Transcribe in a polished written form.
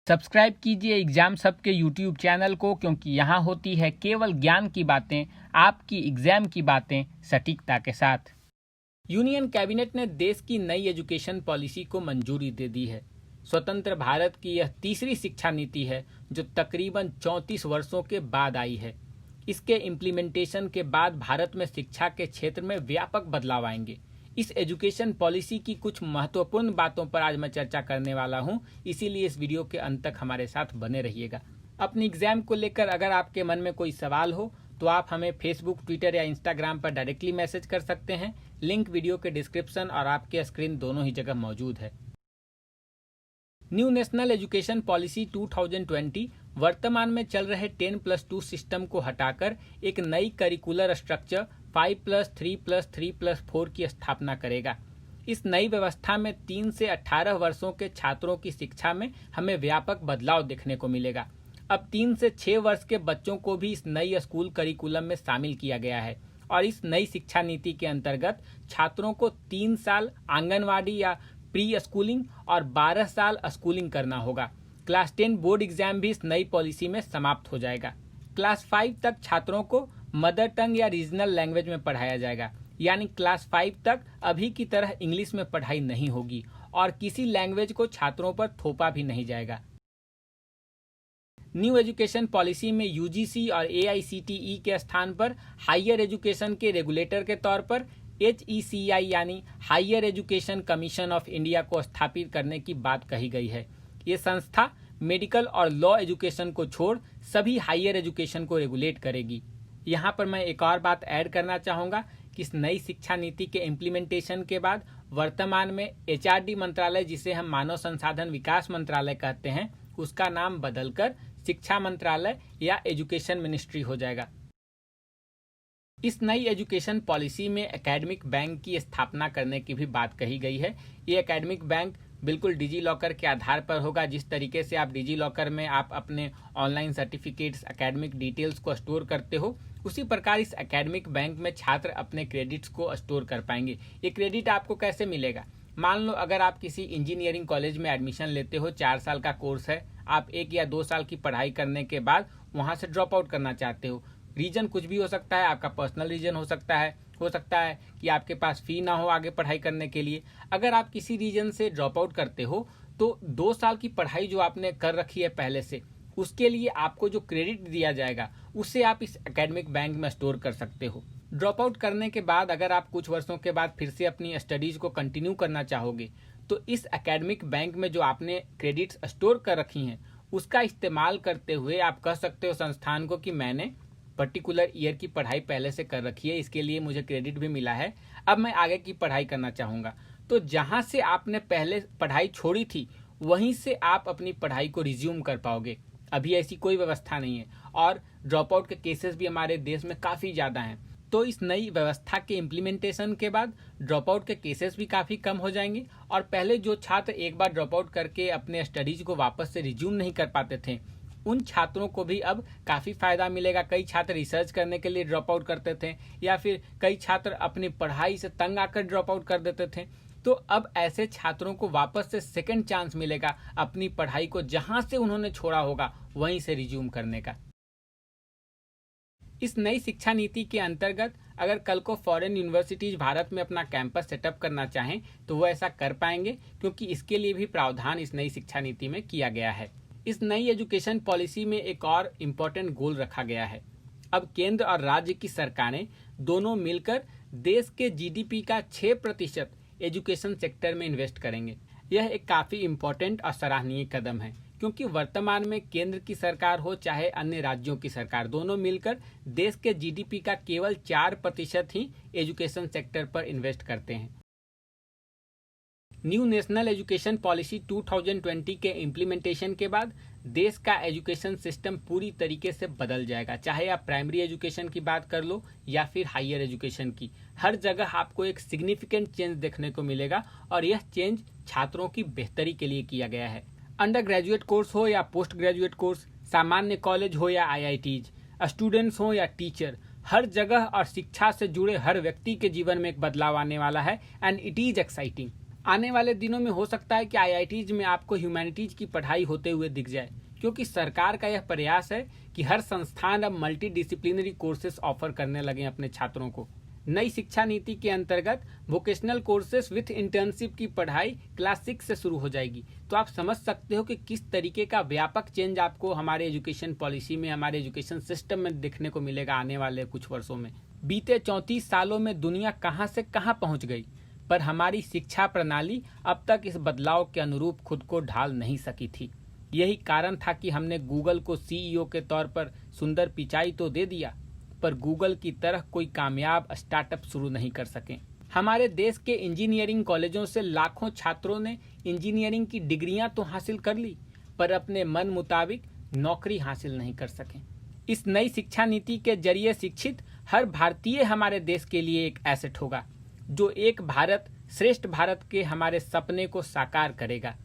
Subscribe कीजिए exam सब के यूट्यूब चैनल को, क्योंकि यहाँ होती है केवल ज्ञान की बातें, आपकी एग्जाम की बातें सटीकता के साथ। यूनियन कैबिनेट ने देश की नई एजुकेशन पॉलिसी को मंजूरी दे दी है। स्वतंत्र भारत की यह तीसरी शिक्षा नीति है जो तकरीबन 34 वर्षों के बाद आई है। इसके इम्प्लीमेंटेशन के बाद भारत में शिक्षा के क्षेत्र में व्यापक बदलाव आएंगे। इस एजुकेशन पॉलिसी की कुछ महत्वपूर्ण बातों पर आज मैं चर्चा करने वाला हूं, इसीलिए इस वीडियो के अंत तक हमारे साथ बने रहिएगा। अपनी एग्जाम को लेकर अगर आपके मन में कोई सवाल हो तो आप हमें फेसबुक, ट्विटर या इंस्टाग्राम पर डायरेक्टली मैसेज कर सकते हैं। लिंक वीडियो के डिस्क्रिप्शन और आपके स्क्रीन दोनों ही जगह मौजूद है। न्यू नेशनल एजुकेशन पॉलिसी 2020 वर्तमान में चल रहे 10+2 सिस्टम को हटाकर एक नई करिकुलर स्ट्रक्चर 5+3+3+4 की स्थापना करेगा। इस नई व्यवस्था में 3 से 18 वर्षों के छात्रों की शिक्षा में हमें व्यापक बदलाव देखने को मिलेगा। अब 3 से 6 वर्ष के बच्चों को भी इस नई स्कूल करिकुलम में शामिल किया गया है और इस नई शिक्षा नीति के अंतर्गत छात्रों को 3 साल आंगनवाड़ी या प्री स्कूलिंग और 12 साल स्कूलिंग करना होगा। क्लास 10 बोर्ड एग्जाम भी इस नई पॉलिसी में समाप्त हो जाएगा। क्लास 5 तक छात्रों को मदर टंग या रीजनल लैंग्वेज में पढ़ाया जाएगा, यानी क्लास 5 तक अभी की तरह इंग्लिश में पढ़ाई नहीं होगी और किसी लैंग्वेज को छात्रों पर थोपा भी नहीं जाएगा। न्यू एजुकेशन पॉलिसी में यूजीसी और एआईसीटीई के स्थान पर हायर एजुकेशन के रेगुलेटर के तौर पर HECI यानी higher education commission of India को स्थापित करने की बात कही गई है। ये संस्था मेडिकल और लॉ एजुकेशन को छोड़ सभी हायर एजुकेशन को रेगुलेट करेगी। यहाँ पर मैं एक और बात ऐड करना चाहूँगा कि इस नई शिक्षा नीति के इम्प्लीमेंटेशन के बाद वर्तमान में HRD मंत्रालय, जिसे हम मानव संसाधन विकास मंत्रालय कहते हैं, उसका नाम बदलकर शिक्षा मंत्रालय या एजुकेशन मिनिस्ट्री हो जाएगा। इस नई एजुकेशन पॉलिसी में एकेडमिक बैंक की स्थापना करने की भी बात कही गई है। ये एकेडमिक बैंक बिल्कुल डिजी लॉकर के आधार पर होगा। जिस तरीके से आप डिजी लॉकर में आप अपने ऑनलाइन सर्टिफिकेट्स, एकेडमिक डिटेल्स को स्टोर करते हो, उसी प्रकार इस एकेडमिक बैंक में छात्र अपने क्रेडिट्स को स्टोर कर पाएंगे। ये क्रेडिट आपको कैसे मिलेगा? मान लो अगर आप किसी इंजीनियरिंग कॉलेज में एडमिशन लेते हो, 4 साल का कोर्स है, आप 1 या 2 साल की पढ़ाई करने के बाद वहाँ से ड्रॉप आउट करना चाहते हो। रीजन कुछ भी हो सकता है, आपका पर्सनल रीजन हो सकता है कि आपके पास फी ना हो आगे पढ़ाई करने के लिए। अगर आप किसी रीजन से ड्रॉप आउट करते हो तो 2 साल की पढ़ाई जो आपने कर रखी है पहले से, उसके लिए आपको जो क्रेडिट दिया जाएगा उससे आप इस एकेडमिक बैंक में स्टोर कर सकते हो। ड्रॉप आउट करने के बाद अगर आप कुछ वर्षों के बाद फिर से अपनी स्टडीज को कंटिन्यू करना चाहोगे तो इस एकेडमिक बैंक में जो आपने क्रेडिट्स स्टोर कर रखी हैं उसका इस्तेमाल करते हुए आप कह सकते हो संस्थान को कि मैंने पर्टिकुलर ईयर की पढ़ाई पहले से कर रखी है, इसके लिए मुझे क्रेडिट भी मिला है, अब मैं आगे की पढ़ाई करना चाहूँगा। तो जहाँ से आपने पहले पढ़ाई छोड़ी थी वहीं से आप अपनी पढ़ाई को रिज्यूम कर पाओगे। अभी ऐसी कोई व्यवस्था नहीं है और ड्रॉप आउट के केसेस भी हमारे देश में काफ़ी ज़्यादा हैं। तो इस नई व्यवस्था के इम्प्लीमेंटेशन के बाद ड्रॉप आउट के केसेस भी काफ़ी कम हो जाएंगे और पहले जो छात्र एक बार ड्रॉप आउट करके अपने स्टडीज को वापस से रिज्यूम नहीं कर पाते थे, उन छात्रों को भी अब काफ़ी फायदा मिलेगा। कई छात्र रिसर्च करने के लिए ड्रॉप आउट करते थे या फिर कई छात्र अपनी पढ़ाई से तंग आकर ड्रॉप आउट कर देते थे। तो अब ऐसे छात्रों को वापस से सेकंड चांस मिलेगा अपनी पढ़ाई को जहां से उन्होंने छोड़ा होगा वहीं से रिज्यूम करने का। इस नई शिक्षा नीति के अंतर्गत अगर कल को फॉरेन यूनिवर्सिटीज भारत में अपना कैंपस सेटअप करना चाहें तो वो ऐसा कर पाएंगे, क्योंकि इसके लिए भी प्रावधान इस नई शिक्षा नीति में किया गया है। इस नई एजुकेशन पॉलिसी में एक और इम्पोर्टेंट गोल रखा गया है। अब केंद्र और राज्य की सरकारें दोनों मिलकर देश के GDP का 6% एजुकेशन सेक्टर में इन्वेस्ट करेंगे। यह एक काफ़ी इम्पोर्टेंट और सराहनीय कदम है, क्योंकि वर्तमान में केंद्र की सरकार हो चाहे अन्य राज्यों की सरकार, दोनों मिलकर देश के GDP का केवल 4% ही एजुकेशन सेक्टर पर इन्वेस्ट करते हैं। न्यू नेशनल एजुकेशन पॉलिसी 2020 के इम्प्लीमेंटेशन के बाद देश का एजुकेशन सिस्टम पूरी तरीके से बदल जाएगा। चाहे आप प्राइमरी एजुकेशन की बात कर लो या फिर हायर एजुकेशन की, हर जगह आपको एक सिग्निफिकेंट चेंज देखने को मिलेगा और यह चेंज छात्रों की बेहतरी के लिए किया गया है। अंडर ग्रेजुएट कोर्स हो या पोस्ट ग्रेजुएट कोर्स, सामान्य कॉलेज हो या IITs, स्टूडेंट्स हो या टीचर, हर जगह और शिक्षा से जुड़े हर व्यक्ति के जीवन में एक बदलाव आने वाला है एंड इट इज एक्साइटिंग। आने वाले दिनों में हो सकता है कि आईआईटीज में आपको ह्यूमैनिटीज की पढ़ाई होते हुए दिख जाए, क्योंकि सरकार का यह प्रयास है कि हर संस्थान अब मल्टी डिसिप्लिनरी कोर्सेज ऑफर करने लगे अपने छात्रों को। नई शिक्षा नीति के अंतर्गत वोकेशनल कोर्सेज विथ इंटर्नशिप की पढ़ाई क्लास 6 से शुरू हो जाएगी। तो आप समझ सकते हो कि किस तरीके का व्यापक चेंज आपको हमारे एजुकेशन पॉलिसी में, हमारे एजुकेशन सिस्टम में देखने को मिलेगा आने वाले कुछ वर्षों में। बीते 34 सालों में दुनिया कहां से कहां पहुंच गई, पर हमारी शिक्षा प्रणाली अब तक इस बदलाव के अनुरूप खुद को ढाल नहीं सकी थी। यही कारण था कि हमने गूगल को सीईओ के तौर पर सुंदर पिचाई तो दे दिया, पर गूगल की तरह कोई कामयाब स्टार्टअप शुरू नहीं कर सके। हमारे देश के इंजीनियरिंग कॉलेजों से लाखों छात्रों ने इंजीनियरिंग की डिग्रियां तो हासिल कर ली, पर अपने मन मुताबिक नौकरी हासिल नहीं कर सके। इस नई शिक्षा नीति के जरिए शिक्षित हर भारतीय हमारे देश के लिए एक एसेट होगा, जो एक भारत श्रेष्ठ भारत के हमारे सपने को साकार करेगा।